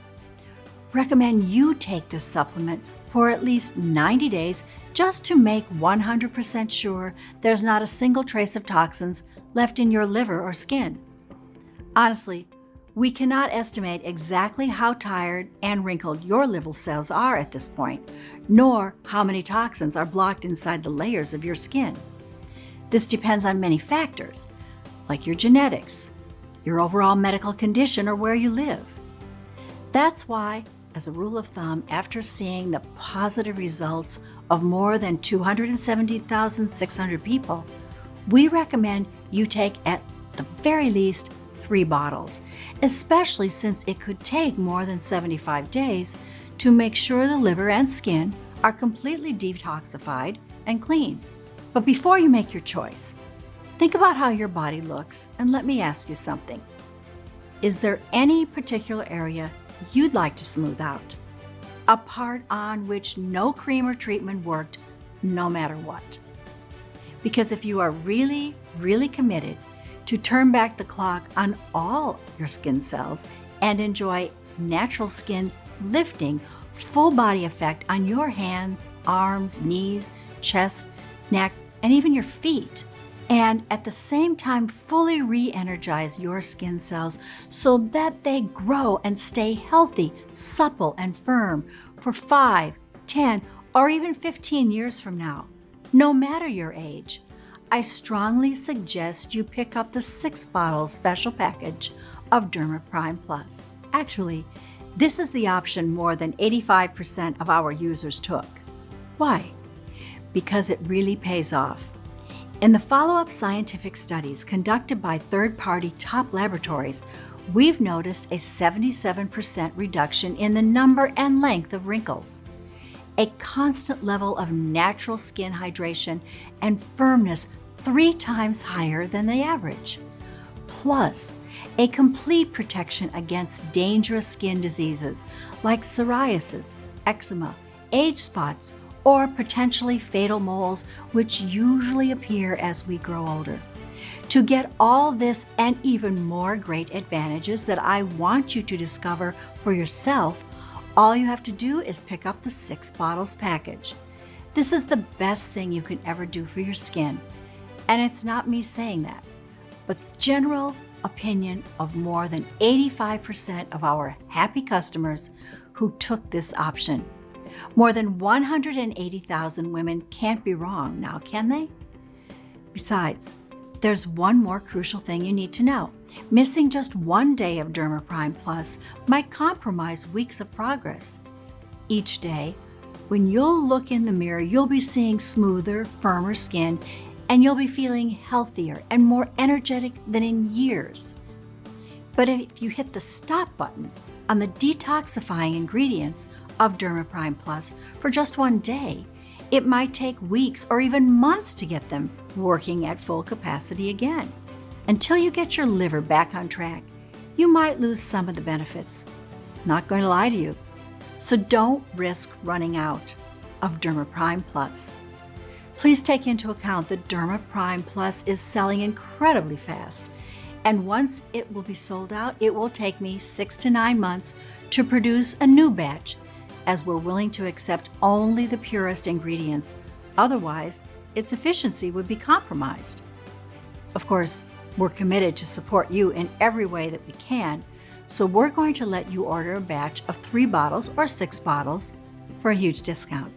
Recommend you take this supplement for at least 90 days just to make 100% sure there's not a single trace of toxins left in your liver or skin. Honestly, we cannot estimate exactly how tired and wrinkled your liver cells are at this point, nor how many toxins are blocked inside the layers of your skin. This depends on many factors, like your genetics, your overall medical condition, or where you live. That's why, as a rule of thumb, after seeing the positive results of more than 270,600 people, we recommend you take at the very least 3 bottles, especially since it could take more than 75 days to make sure the liver and skin are completely detoxified and clean. But before you make your choice, think about how your body looks and let me ask you something. Is there any particular area you'd like to smooth out? A part on which no cream or treatment worked no matter what? Because if you are really, really committed to turn back the clock on all your skin cells and enjoy natural skin lifting, full body effect on your hands, arms, knees, chest, neck, and even your feet, and at the same time fully re-energize your skin cells so that they grow and stay healthy, supple, and firm for 5, 10, or even 15 years from now, no matter your age, I strongly suggest you pick up the 6-bottle special package of DermaPrime Plus. Actually, this is the option more than 85% of our users took. Why? Because it really pays off. In the follow-up scientific studies conducted by third-party top laboratories, we've noticed a 77% reduction in the number and length of wrinkles, a constant level of natural skin hydration and firmness 3 times higher than the average, plus a complete protection against dangerous skin diseases like psoriasis, eczema, age spots, or potentially fatal moles, which usually appear as we grow older. To get all this and even more great advantages that I want you to discover for yourself, all you have to do is pick up the 6 bottles package. This is the best thing you can ever do for your skin. And it's not me saying that, but general opinion of more than 85% of our happy customers who took this option. More than 180,000 women can't be wrong now, can they? Besides, there's one more crucial thing you need to know. Missing just 1 day of DermaPrime Plus might compromise weeks of progress. Each day, when you'll look in the mirror, you'll be seeing smoother, firmer skin, and you'll be feeling healthier and more energetic than in years. But if you hit the stop button on the detoxifying ingredients of DermaPrime Plus for just 1 day, it might take weeks or even months to get them working at full capacity again. Until you get your liver back on track, you might lose some of the benefits. Not going to lie to you. So don't risk running out of DermaPrime Plus. Please take into account that DermaPrime Plus is selling incredibly fast, and once it will be sold out, it will take me 6 to 9 months to produce a new batch, as we're willing to accept only the purest ingredients. Otherwise, its efficiency would be compromised. Of course, we're committed to support you in every way that we can, so we're going to let you order a batch of 3 bottles or 6 bottles for a huge discount.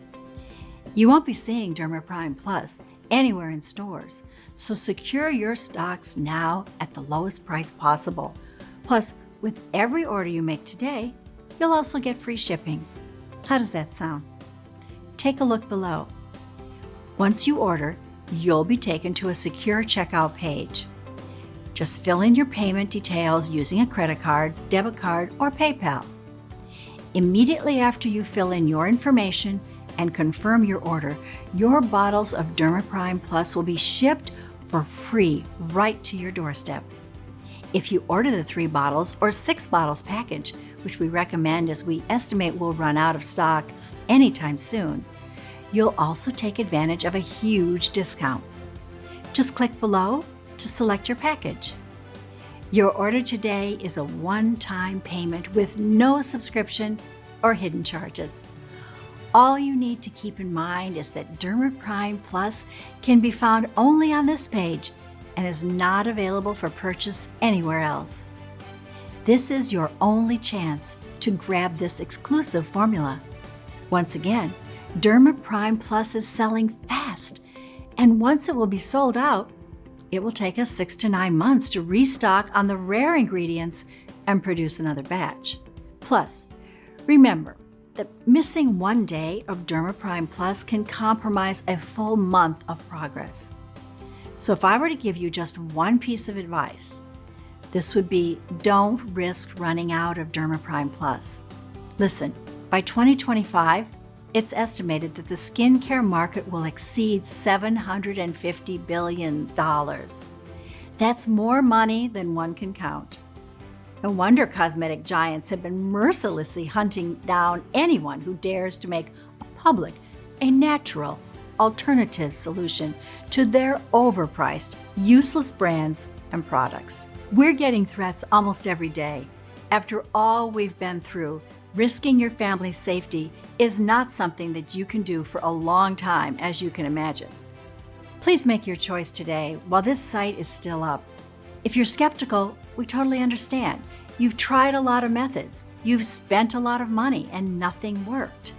You won't be seeing DermaPrime Plus anywhere in stores, so secure your stocks now at the lowest price possible. Plus, with every order you make today, you'll also get free shipping. How does that sound? Take a look below. Once you order, you'll be taken to a secure checkout page. Just fill in your payment details using a credit card, debit card, or PayPal. Immediately after you fill in your information and confirm your order, your bottles of DermaPrime Plus will be shipped for free right to your doorstep. If you order the 3 bottles or 6 bottles package, which we recommend as we estimate we'll run out of stocks anytime soon, you'll also take advantage of a huge discount. Just click below to select your package. Your order today is a one-time payment with no subscription or hidden charges. All you need to keep in mind is that DermaPrime Plus can be found only on this page and is not available for purchase anywhere else. This is your only chance to grab this exclusive formula. Once again, DermaPrime Plus is selling fast, and once it will be sold out, it will take us 6 to 9 months to restock on the rare ingredients and produce another batch. Plus, remember that missing 1 day of DermaPrime Plus can compromise a full month of progress. So if I were to give you just one piece of advice, this would be don't risk running out of DermaPrime Plus. Listen, by 2025, it's estimated that the skincare market will exceed $750 billion. That's more money than one can count. No wonder cosmetic giants have been mercilessly hunting down anyone who dares to make a public, a natural, alternative solution to their overpriced, useless brands and products. We're getting threats almost every day. After all we've been through, risking your family's safety is not something that you can do for a long time, as you can imagine. Please make your choice today while this site is still up. If you're skeptical, we totally understand. You've tried a lot of methods, you've spent a lot of money, and nothing worked.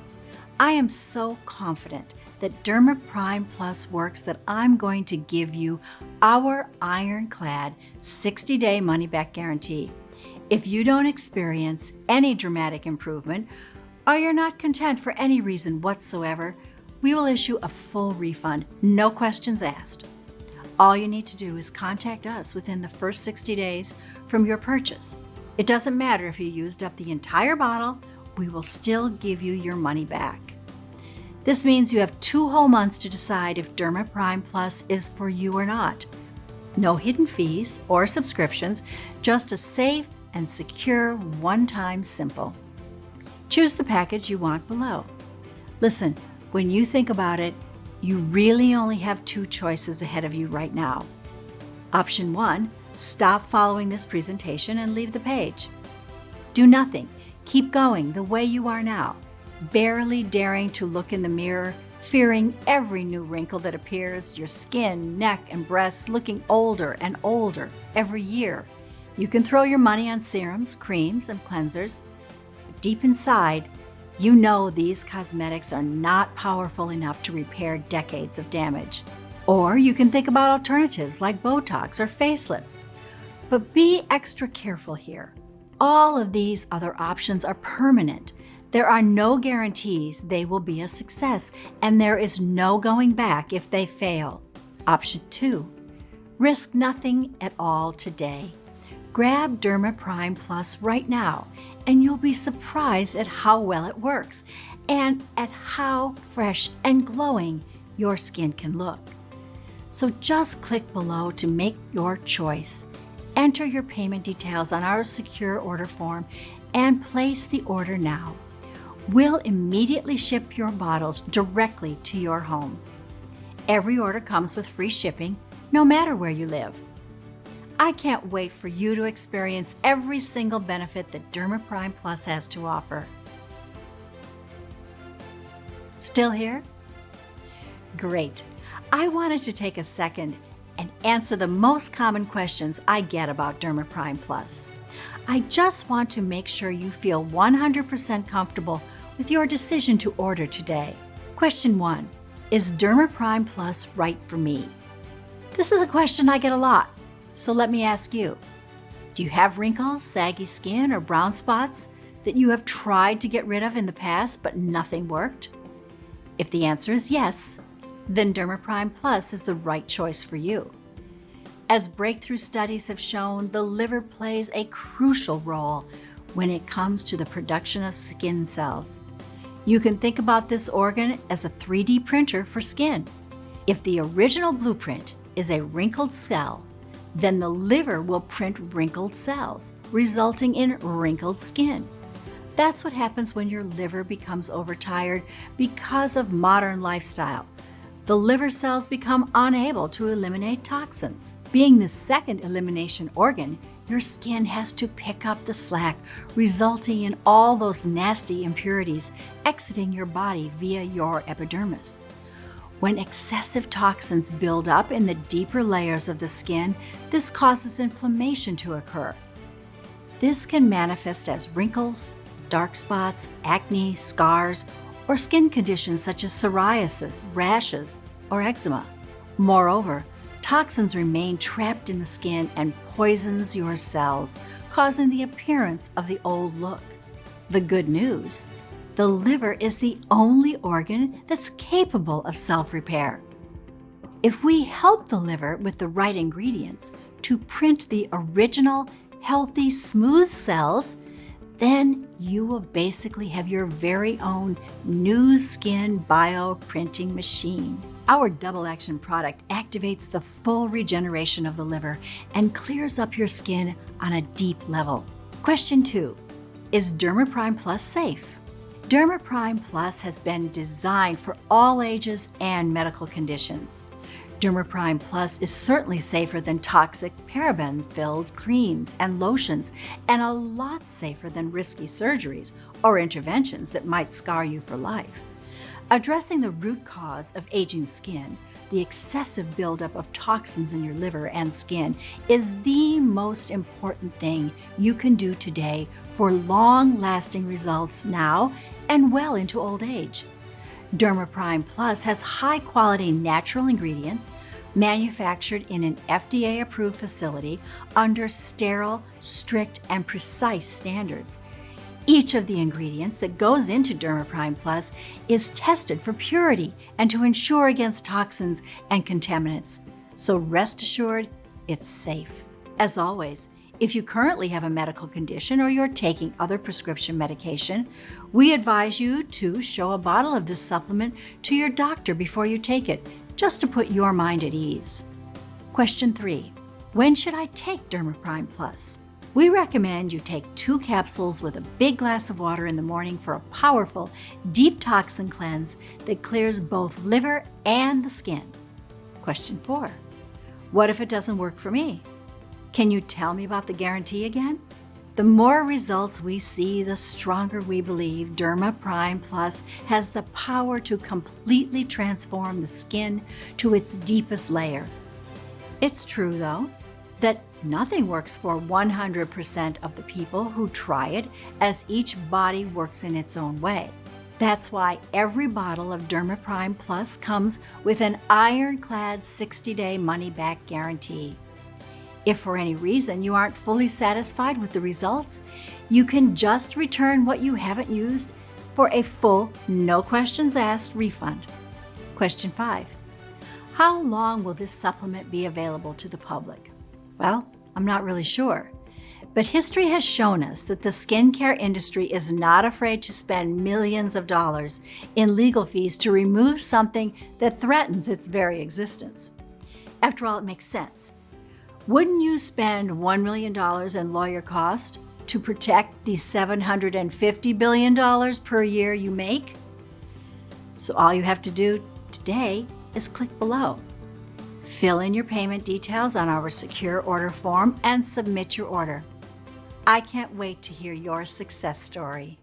I am so confident that DermaPrime Plus works that I'm going to give you our ironclad 60-day money-back guarantee. If you don't experience any dramatic improvement, or you're not content for any reason whatsoever, we will issue a full refund, no questions asked. All you need to do is contact us within the first 60 days from your purchase. It doesn't matter if you used up the entire bottle, we will still give you your money back. This means you have 2 whole months to decide if DermaPrime Plus is for you or not. No hidden fees or subscriptions, just a safe and secure one-time simple. Choose the package you want below. Listen, when you think about it, you really only have 2 choices ahead of you right now. Option 1, stop following this presentation and leave the page. Do nothing. Keep going the way you are now, barely daring to look in the mirror, fearing every new wrinkle that appears, your skin, neck, and breasts looking older and older every year. You can throw your money on serums, creams, and cleansers. But deep inside, you know these cosmetics are not powerful enough to repair decades of damage. Or you can think about alternatives like Botox or facelift. But be extra careful here. All of these other options are permanent. There are no guarantees they will be a success, and there is no going back if they fail. Option 2, risk nothing at all today. Grab DermaPrime Plus right now, and you'll be surprised at how well it works and at how fresh and glowing your skin can look. So just click below to make your choice. Enter your payment details on our secure order form and place the order now. We'll immediately ship your bottles directly to your home. Every order comes with free shipping, no matter where you live. I can't wait for you to experience every single benefit that DermaPrime Plus has to offer. Still here? Great. I wanted to take a second and answer the most common questions I get about DermaPrime Plus. I just want to make sure you feel 100% comfortable with your decision to order today. Question 1. Is DermaPrime Plus right for me? This is a question I get a lot. So let me ask you, do you have wrinkles, saggy skin, or brown spots that you have tried to get rid of in the past but nothing worked? If the answer is yes, then DermaPrime Plus is the right choice for you. As breakthrough studies have shown, the liver plays a crucial role when it comes to the production of skin cells. You can think about this organ as a 3D printer for skin. If the original blueprint is a wrinkled cell, then the liver will print wrinkled cells, resulting in wrinkled skin. That's what happens when your liver becomes overtired because of modern lifestyle. The liver cells become unable to eliminate toxins. Being the second elimination organ, your skin has to pick up the slack, resulting in all those nasty impurities exiting your body via your epidermis. When excessive toxins build up in the deeper layers of the skin, this causes inflammation to occur. This can manifest as wrinkles, dark spots, acne, scars, or skin conditions such as psoriasis, rashes, or eczema. Moreover, toxins remain trapped in the skin and poisons your cells, causing the appearance of the old look. The good news: the liver is the only organ that's capable of self-repair. If we help the liver with the right ingredients to print the original, healthy, smooth cells, then you will basically have your very own new skin bioprinting machine. Our double-action product activates the full regeneration of the liver and clears up your skin on a deep level. Question 2. Is DermaPrime Plus safe? DermaPrime Plus has been designed for all ages and medical conditions. DermaPrime Plus is certainly safer than toxic paraben-filled creams and lotions, and a lot safer than risky surgeries or interventions that might scar you for life. Addressing the root cause of aging skin, the excessive buildup of toxins in your liver and skin, is the most important thing you can do today for long-lasting results now and well into old age. DermaPrime Plus has high-quality natural ingredients, manufactured in an FDA-approved facility under sterile, strict, and precise standards. Each of the ingredients that goes into DermaPrime Plus is tested for purity and to ensure against toxins and contaminants. So rest assured, it's safe. As always, if you currently have a medical condition or you're taking other prescription medication, we advise you to show a bottle of this supplement to your doctor before you take it, just to put your mind at ease. Question 3. When should I take DermaPrime Plus? We recommend you take 2 capsules with a big glass of water in the morning for a powerful, deep toxin cleanse that clears both liver and the skin. Question 4. What if it doesn't work for me? Can you tell me about the guarantee again? The more results we see, the stronger we believe DermaPrime Plus has the power to completely transform the skin to its deepest layer. It's true, though, that nothing works for 100% of the people who try it, as each body works in its own way. That's why every bottle of DermaPrime Plus comes with an ironclad 60-day money-back guarantee. If for any reason you aren't fully satisfied with the results, you can just return what you haven't used for a full, no questions asked refund. Question 5. How long will this supplement be available to the public? Well, I'm not really sure. But history has shown us that the skincare industry is not afraid to spend millions of dollars in legal fees to remove something that threatens its very existence. After all, it makes sense. Wouldn't you spend $1 million in lawyer cost to protect the $750 billion per year you make? So all you have to do today is click below. Fill in your payment details on our secure order form and submit your order. I can't wait to hear your success story.